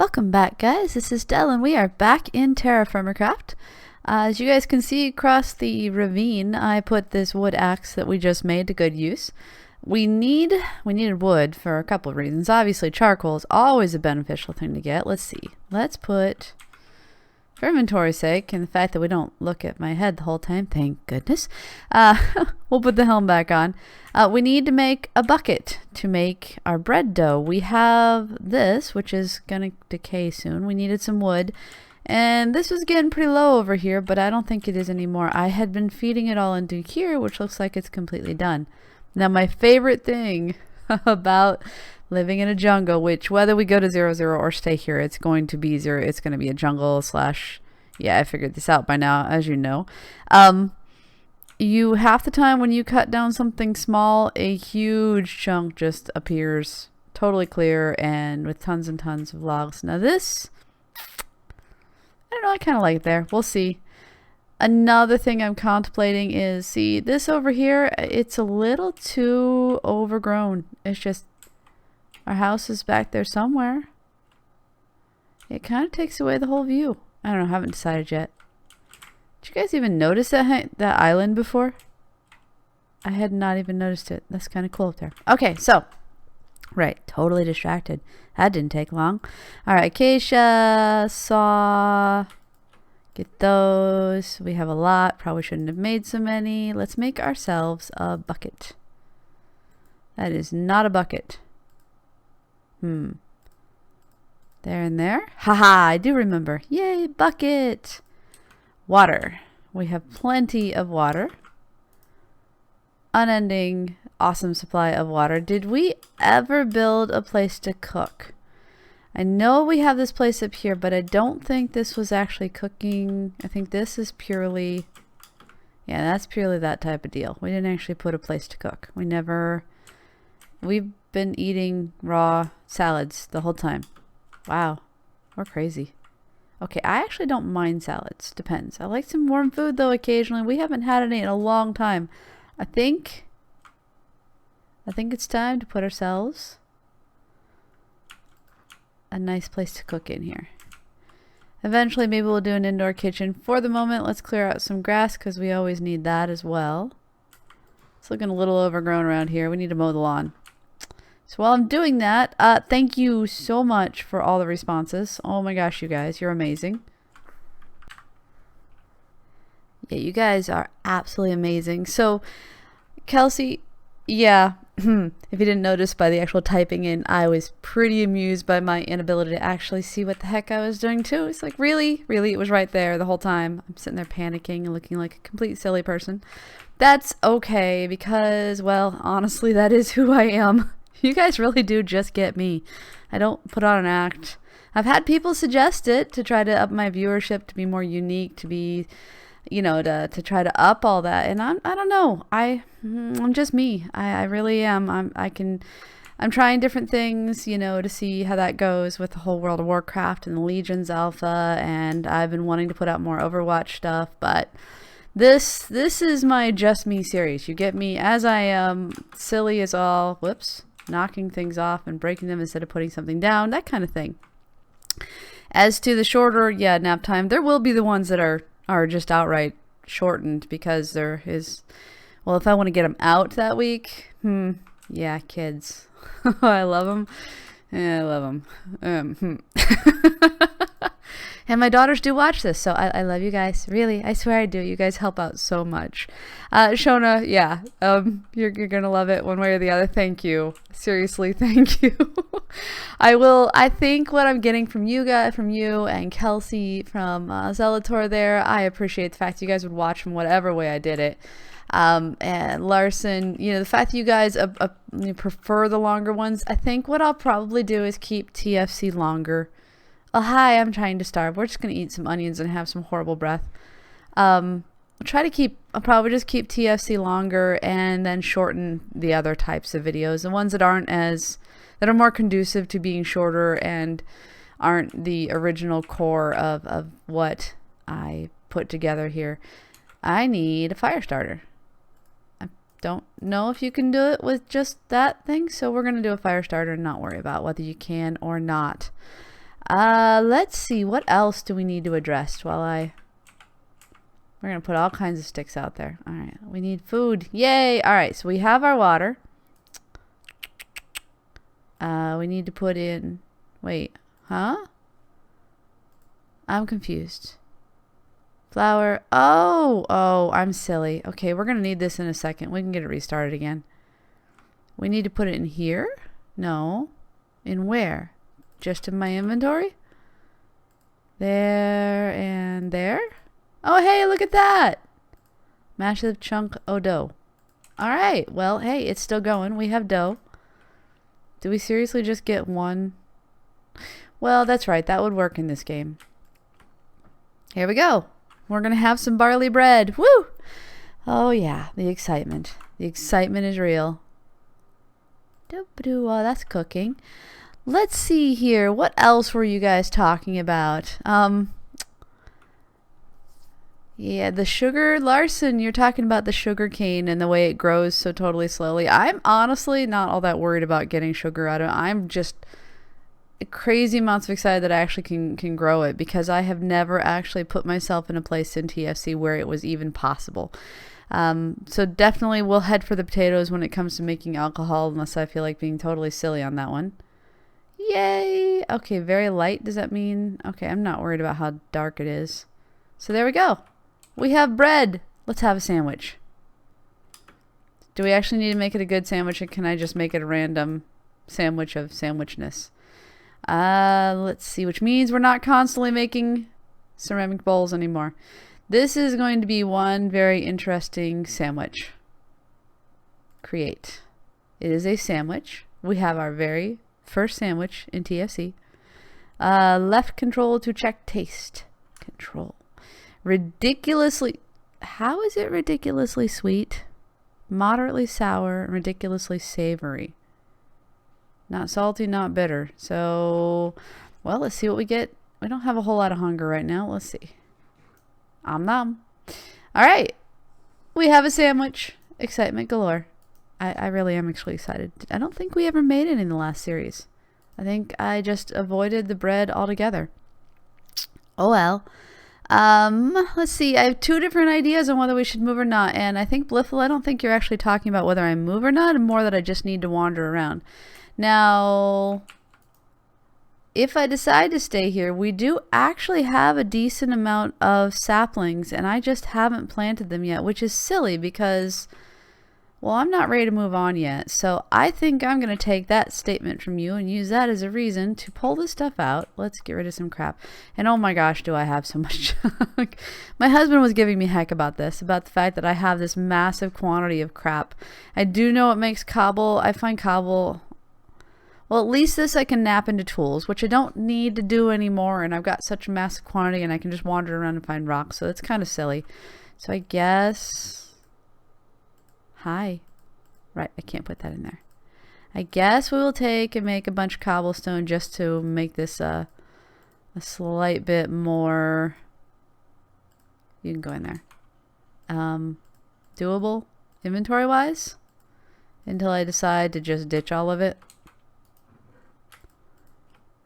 Welcome back, guys. This is Del and we are back in Terrafirmacraft. As you guys can see across the ravine, I put this wood axe that we just made to good use. We needed wood for a couple of reasons. Obviously, charcoal is always a beneficial thing to get. Let's see. Let's put, for inventory's sake, and the fact that we don't look at my head the whole time, thank goodness, we'll put the helm back on. We need to make a bucket to make our bread dough. We have this, which is going to decay soon. We needed some wood. And this was getting pretty low over here, but I don't think it is anymore. I had been feeding it all into here, which looks like it's completely done. Now, my favorite thing about living in a jungle, which whether we go to 0-0 or stay here, it's going to be 0. It's going to be a jungle slash, yeah, I figured this out by now, as you know. You half the time when you cut down something small, a huge chunk just appears totally clear and with tons and tons of logs. Now this, I don't know, I kind of like it there. We'll see. Another thing I'm contemplating is, see, this over here, it's a little too overgrown. It's just, our house is back there somewhere. It kind of takes away the whole view. I don't know, haven't decided yet. Did you guys even notice that island before? I had not even noticed it. That's kind of cool up there. Okay, so, right, totally distracted. That didn't take long. All right, acacia, saw, get those. We have a lot. Probably shouldn't have made so many. Let's make ourselves a bucket. That is not a bucket. There and there. Haha, I do remember. Yay, bucket. Water. We have plenty of water. Unending, awesome supply of water. Did we ever build a place to cook? I know we have this place up here, but I don't think this was actually cooking. I think this is purely, yeah, that's purely that type of deal. We didn't actually put a place to cook. We've been eating raw salads the whole time. Wow, we're crazy. Okay, I actually don't mind salads. Depends. I like some warm food though occasionally. We haven't had any in a long time. I think it's time to put ourselves a nice place to cook in here. Eventually maybe we'll do an indoor kitchen. For the moment, let's clear out some grass because we always need that as well. It's looking a little overgrown around here. We need to mow the lawn. So while I'm doing that, thank you so much for all the responses. Oh my gosh, you guys, you're amazing. Yeah, you guys are absolutely amazing. So, Kelsey, yeah, if you didn't notice by the actual typing in, I was pretty amused by my inability to actually see what the heck I was doing too. It's like, really, it was right there the whole time. I'm sitting there panicking and looking like a complete silly person. That's okay because, well, honestly, that is who I am. You guys really do just get me. I don't put on an act. I've had people suggest it to try to up my viewership, to be more unique, to be, you know, to try to up all that. And I don't know. I'm just me. I really am. I'm trying different things, you know, to see how that goes with the whole World of Warcraft and the Legions Alpha. And I've been wanting to put out more Overwatch stuff, but this is my just me series. You get me as I am, silly as all. Whoops. Knocking things off and breaking them instead of putting something down, that kind of thing. As to the shorter, yeah, nap time, there will be the ones that are just outright shortened because there is, well, if I want to get them out that week, yeah, kids. I love them. Yeah, I love them. And my daughters do watch this, so I love you guys. Really, I swear I do. You guys help out so much. Shona, yeah, you're gonna love it one way or the other. Thank you. Seriously, thank you. I think what I'm getting from you guys, from you and Kelsey, from Zelator there, I appreciate the fact you guys would watch from whatever way I did it. And Larson, you know, the fact that you guys you prefer the longer ones, I think what I'll probably do is keep TFC longer. Oh, hi, I'm trying to starve. We're just going to eat some onions and have some horrible breath. I'll probably just keep TFC longer and then shorten the other types of videos. The ones that are more conducive to being shorter and aren't the original core of what I put together here. I need a fire starter. I don't know if you can do it with just that thing, so we're going to do a fire starter and not worry about whether you can or not. Let's see. What else do we need to address while we're going to put all kinds of sticks out there. All right. We need food. Yay. All right. So we have our water. We need to put in... Wait. Huh? I'm confused. Flour. Oh, I'm silly. Okay, we're going to need this in a second. We can get it restarted again. We need to put it in here? No. In where? Just in my inventory? There and there? Oh, hey, look at that. Massive chunk of dough. All right. Well, hey, it's still going. We have dough. Do we seriously just get one? Well, that's right. That would work in this game. Here we go. We're going to have some barley bread. Woo! Oh, yeah. The excitement. The excitement is real. Oh, that's cooking. Let's see here. What else were you guys talking about? Yeah, the sugar. Larson, you're talking about the sugar cane and the way it grows so totally slowly. I'm honestly not all that worried about getting sugar out of it. I'm just crazy amounts of excited that I actually can grow it, because I have never actually put myself in a place in TFC where it was even possible. So definitely we'll head for the potatoes when it comes to making alcohol, unless I feel like being totally silly on that one. Yay! Okay, very light. Does that mean... Okay, I'm not worried about how dark it is. So there we go. We have bread. Let's have a sandwich. Do we actually need to make it a good sandwich, or can I just make it a random sandwich of sandwichness? Let's see, which means we're not constantly making ceramic bowls anymore. This is going to be one very interesting sandwich. Create. It is a sandwich. We have our very first sandwich in TFC. Left control to check taste. Control. Ridiculously... How is it ridiculously sweet? Moderately sour and ridiculously savory. Not salty, not bitter. So, well, let's see what we get. We don't have a whole lot of hunger right now. Let's see. Om nom. All right. We have a sandwich. Excitement galore. I really am actually excited. I don't think we ever made it in the last series. I think I just avoided the bread altogether. Oh, well. Let's see. I have two different ideas on whether we should move or not. And I think, Bliffle, I don't think you're actually talking about whether I move or not, and more that I just need to wander around. Now, if I decide to stay here, we do actually have a decent amount of saplings, and I just haven't planted them yet, which is silly because, well, I'm not ready to move on yet. So I think I'm going to take that statement from you and use that as a reason to pull this stuff out. Let's get rid of some crap. And oh my gosh, do I have so much junk. My husband was giving me heck about this, about the fact that I have this massive quantity of crap. I do know it makes cobble. I find cobble... Well, at least this I can nap into tools, which I don't need to do anymore, and I've got such a massive quantity, and I can just wander around and find rocks, so it's kind of silly. So I guess... Hi. Right, I can't put that in there. I guess we will take and make a bunch of cobblestone just to make this a slight bit more... You can go in there. Doable, inventory-wise, until I decide to just ditch all of it.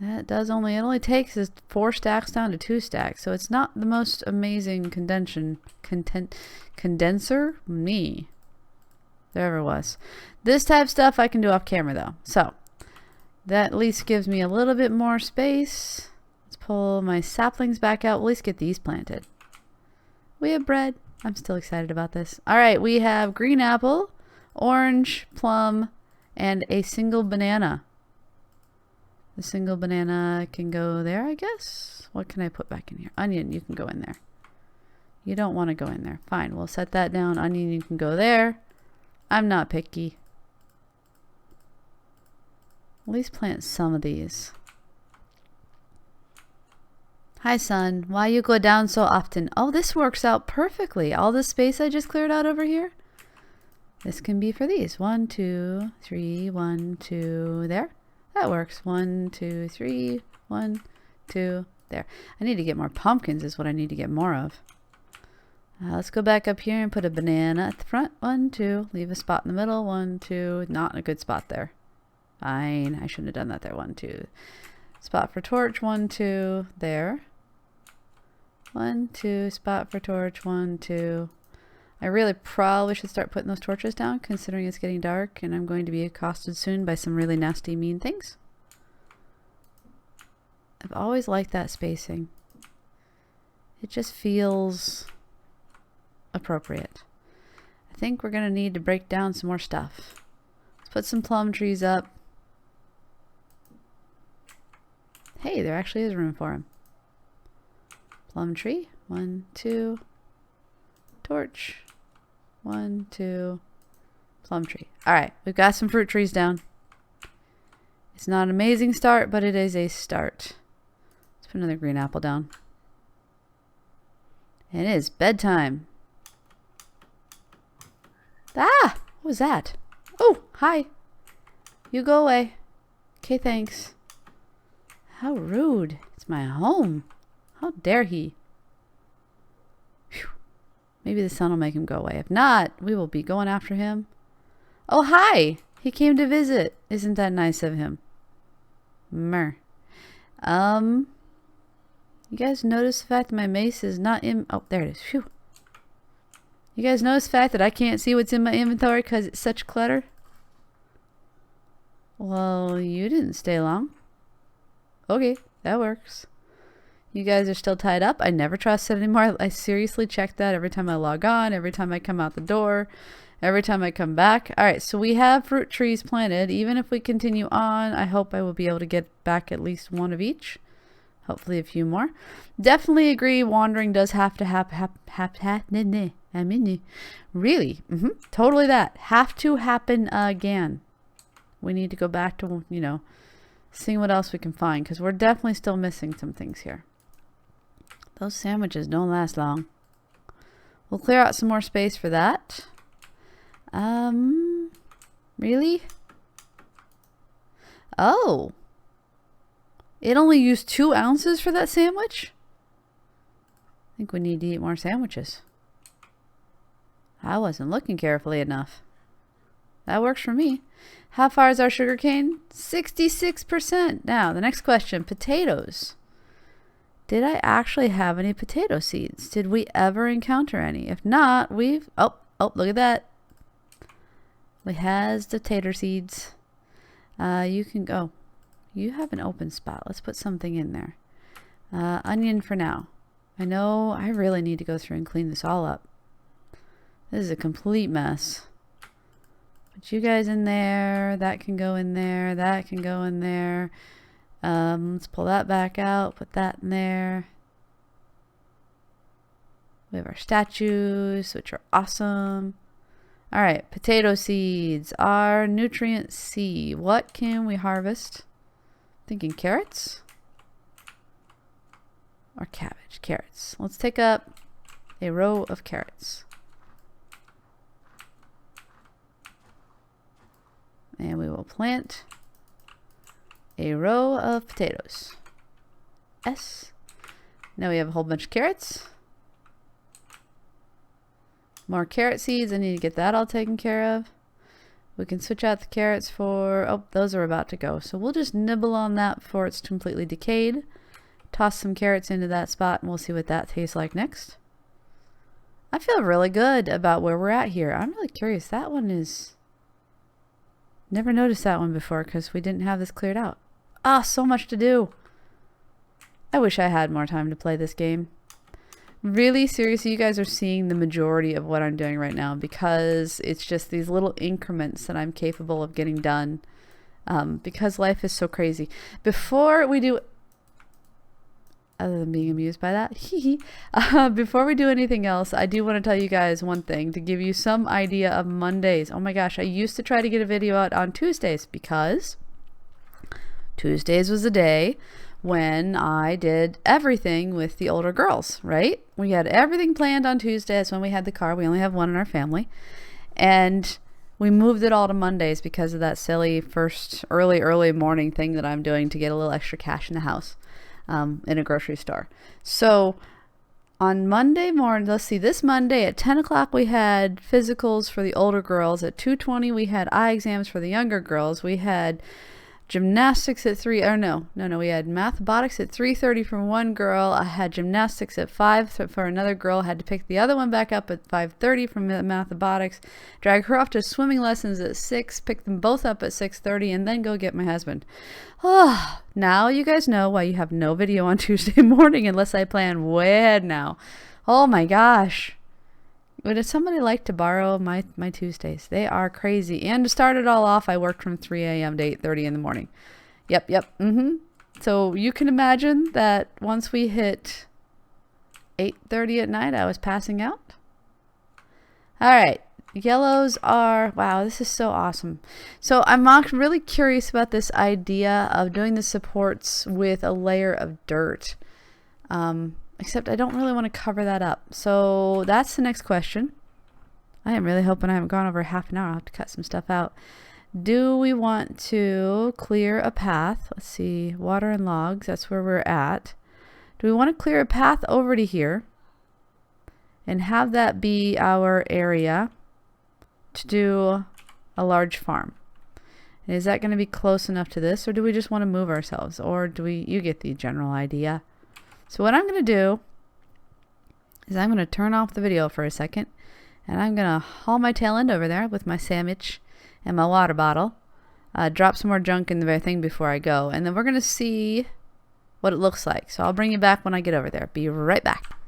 It only takes is 4 stacks down to 2 stacks, so it's not the most amazing condenser me there ever was. This type of stuff I can do off camera though, so that at least gives me a little bit more space. Let's pull my saplings back out. We'll at least get these planted. We have bread. I'm still excited about this. All right, we have green apple, orange, plum, and a single banana. The single banana can go there, I guess. What can I put back in here? Onion, you can go in there. You don't want to go in there. Fine, we'll set that down. Onion, you can go there. I'm not picky. At least plant some of these. Hi, son. Why you go down so often? Oh, this works out perfectly. All this space I just cleared out over here. This can be for these. 1, 2, 3, 1, 2, there. That works. 1, 2, 3, 1, 2, there. I need to get more pumpkins is what I need to get more of. Let's go back up here and put a banana at the front. 1, 2, leave a spot in the middle. 1, 2, not in a good spot there. Fine, I shouldn't have done that there. 1, 2, Spot for torch, 1, 2, there. 1, 2, spot for torch, 1, 2. I really probably should start putting those torches down, considering it's getting dark and I'm going to be accosted soon by some really nasty, mean things. I've always liked that spacing. It just feels appropriate. I think we're going to need to break down some more stuff. Let's put some plum trees up. Hey, there actually is room for him. Plum tree, 1, 2, torch, 1, 2, plum tree. All right, we've got some fruit trees down. It's not an amazing start, but it is a start. Let's put another green apple down. It is bedtime. Ah, what was that? Oh, hi. You go away. Okay, thanks. How rude. It's my home. How dare he? Whew. Maybe the sun will make him go away. If not, we will be going after him. Oh, hi. He came to visit. Isn't that nice of him? Mer. You guys notice the fact that my mace is not in... Oh, there it is. Phew. You guys notice the fact that I can't see what's in my inventory because it's such clutter? Well, you didn't stay long. Okay, that works. You guys are still tied up. I never trust it anymore. I seriously check that every time I log on, every time I come out the door, every time I come back. All right, so we have fruit trees planted. Even if we continue on, I hope I will be able to get back at least one of each. Hopefully a few more. Definitely agree wandering does have to happen. Really? Totally that. Have to happen again. We need to go back to, you know, seeing what else we can find, because we're definitely still missing some things here. Those sandwiches don't last long. We'll clear out some more space for that. Really? Oh. It only used 2 ounces for that sandwich? I think we need to eat more sandwiches. I wasn't looking carefully enough. That works for me. How far is our sugar cane? 66%. Now, the next question, potatoes. Did I actually have any potato seeds? Did we ever encounter any? If not, we've... Oh, look at that. We has the tater seeds. You can go. You have an open spot. Let's put something in there. Onion for now. I know I really need to go through and clean this all up. This is a complete mess. Put you guys in there. That can go in there. That can go in there. Let's pull that back out. Put that in there. We have our statues, which are awesome. All right, potato seeds. Our nutrient C. What can we harvest? Thinking carrots or cabbage? Carrots. Let's take up a row of carrots. And we will plant a row of potatoes. S. Now we have a whole bunch of carrots. More carrot seeds. I need to get that all taken care of. We can switch out the carrots for... Oh, those are about to go. So we'll just nibble on that before it's completely decayed. Toss some carrots into that spot and we'll see what that tastes like next. I feel really good about where we're at here. I'm really curious. That one is... Never noticed that one before because we didn't have this cleared out. Ah, so much to do. I wish I had more time to play this game. Really, seriously, you guys are seeing the majority of what I'm doing right now because it's just these little increments that I'm capable of getting done because life is so crazy. Before we do, other than being amused by that, before we do anything else, I do want to tell you guys one thing to give you some idea of Mondays. Oh my gosh, I used to try to get a video out on Tuesdays because Tuesdays was the day when I did everything with the older girls, right? We had everything planned on Tuesday. That's when we had the car. We only have one in our family. And we moved it all to Mondays because of that silly first early morning thing that I'm doing to get a little extra cash in the house in a grocery store. So on Monday morning, let's see, this Monday at 10 o'clock we had physicals for the older girls. At 2:20 we had eye exams for the younger girls. We had gymnastics at 3, or no, we had mathematics at 3:30 from one girl. I had gymnastics at 5 for another girl. Had to pick the other one back up at 5:30 from mathematics, drag her off to swimming lessons at 6, pick them both up at 6:30, and then go get my husband. Oh, now you guys know why you have no video on Tuesday morning unless I plan way ahead now. Oh my gosh. Would somebody like to borrow my Tuesdays? They are crazy. And to start it all off, I worked from 3 a.m. to 8:30 in the morning. Yep. So you can imagine that once we hit 8:30 at night, I was passing out. All right. Yellows are, wow, this is so awesome. So I'm really curious about this idea of doing the supports with a layer of dirt. Except I don't really want to cover that up. So that's the next question. I am really hoping I haven't gone over half an hour. I'll have to cut some stuff out. Do we want to clear a path? Let's see, water and logs, that's where we're at. Do we want to clear a path over to here and have that be our area to do a large farm? And is that going to be close enough to this, or do we just want to move ourselves? Or do we, you get the general idea. So what I'm going to do is I'm going to turn off the video for a second, and I'm going to haul my tail end over there with my sandwich and my water bottle, drop some more junk in the thing before I go, and then we're going to see what it looks like. So I'll bring you back when I get over there. Be right back.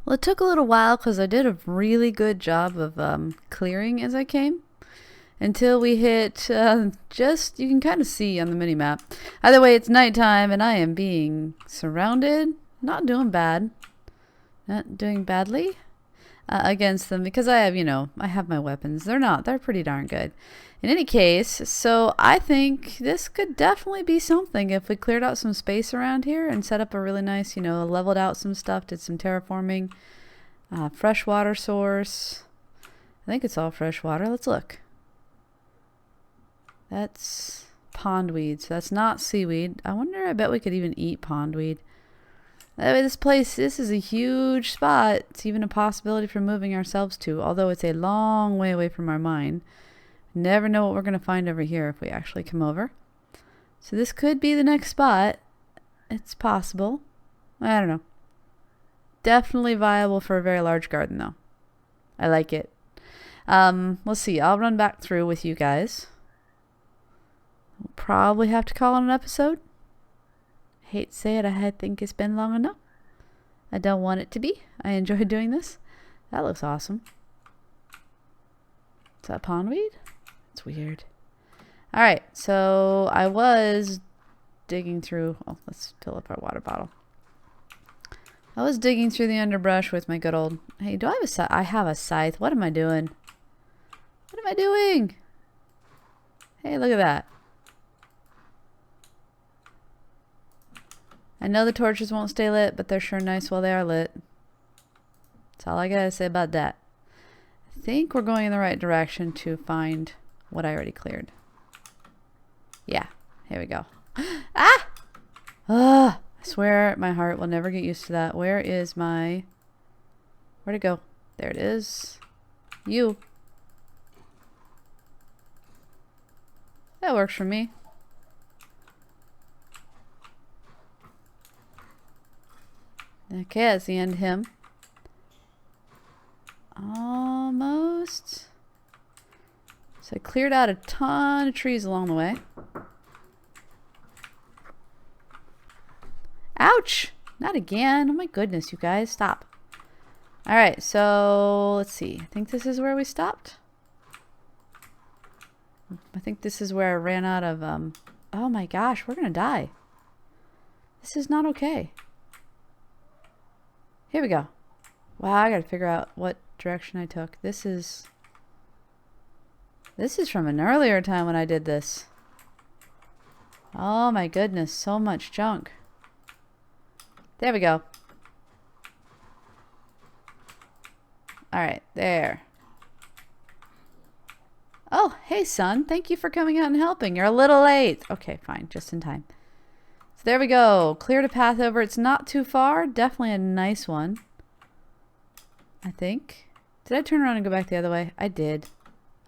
Well, it took a little while because I did a really good job of clearing as I came, until we hit just, you can kind of see on the mini map. Either way, it's nighttime and I am being surrounded, not doing bad, not doing badly against them, because I have, I have my weapons. They're pretty darn good. In any case, so I think this could definitely be something if we cleared out some space around here and set up a really nice, leveled out some stuff, did some terraforming, fresh water source. I think it's all fresh water. Let's look. That's pondweed, so that's not seaweed. I wonder, I bet we could even eat pondweed. This is a huge spot. It's even a possibility for moving ourselves to, although it's a long way away from our mine. Never know what we're going to find over here if we actually come over. So this could be the next spot. It's possible. I don't know. Definitely viable for a very large garden, though. I like it. Let's see. I'll run back through with you guys. We'll probably have to call on an episode. Hate to say it, I think it's been long enough. I don't want it to be. I enjoy doing this. That looks awesome. Is that pondweed? It's weird. Alright, so I was digging through... Oh, let's fill up our water bottle. I was digging through the underbrush with my good old... Hey, do I have a scythe? I have a scythe. What am I doing? What am I doing? Hey, look at that. I know the torches won't stay lit, but they're sure nice while they are lit. That's all I gotta say about that. I think we're going in the right direction to find what I already cleared. Yeah, here we go. Ah! Ugh, I swear my heart will never get used to that. Where is my... Where'd it go? There it is. You. That works for me. Okay, that's the end of him. Almost. So I cleared out a ton of trees along the way. Ouch! Not again. Oh my goodness, you guys. Stop. Alright, so let's see. I think this is where we stopped. I think this is where I ran out of... Oh my gosh, we're gonna die. This is not okay. Here we go. Wow, I gotta figure out what direction I took. This is from an earlier time when I did this. Oh my goodness, so much junk. There we go. Alright, there. Oh, hey son, thank you for coming out and helping. You're a little late. Okay, fine, just in time. So there we go. Cleared a path over. It's not too far. Definitely a nice one. I think. Did I turn around and go back the other way? I did.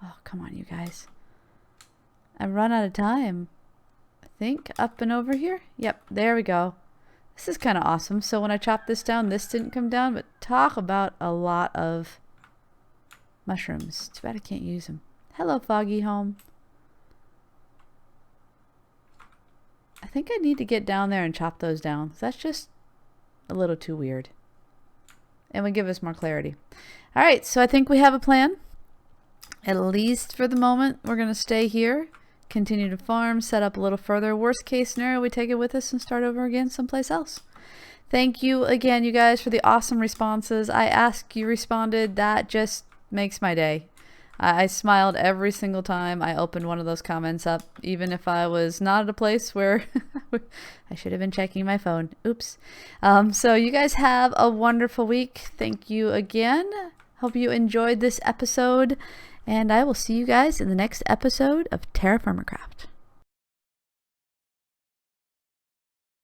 Oh, come on, you guys. I've run out of time. think up and over here. Yep, there we go. This is kind of awesome. So when I chopped this down, this didn't come down, but talk about a lot of mushrooms. Too bad I can't use them. Hello, Foggy Home. I think I need to get down there and chop those down. That's just a little too weird. And would give us more clarity. All right, so I think we have a plan. At least for the moment, we're going to stay here, continue to farm, set up a little further. Worst case scenario, we take it with us and start over again someplace else. Thank you again, you guys, for the awesome responses. I asked, you responded. That just makes my day. I smiled every single time I opened one of those comments up, even if I was not at a place where I should have been checking my phone. Oops. So you guys have a wonderful week. Thank you again. Hope you enjoyed this episode, and I will see you guys in the next episode of Terrafirmacraft.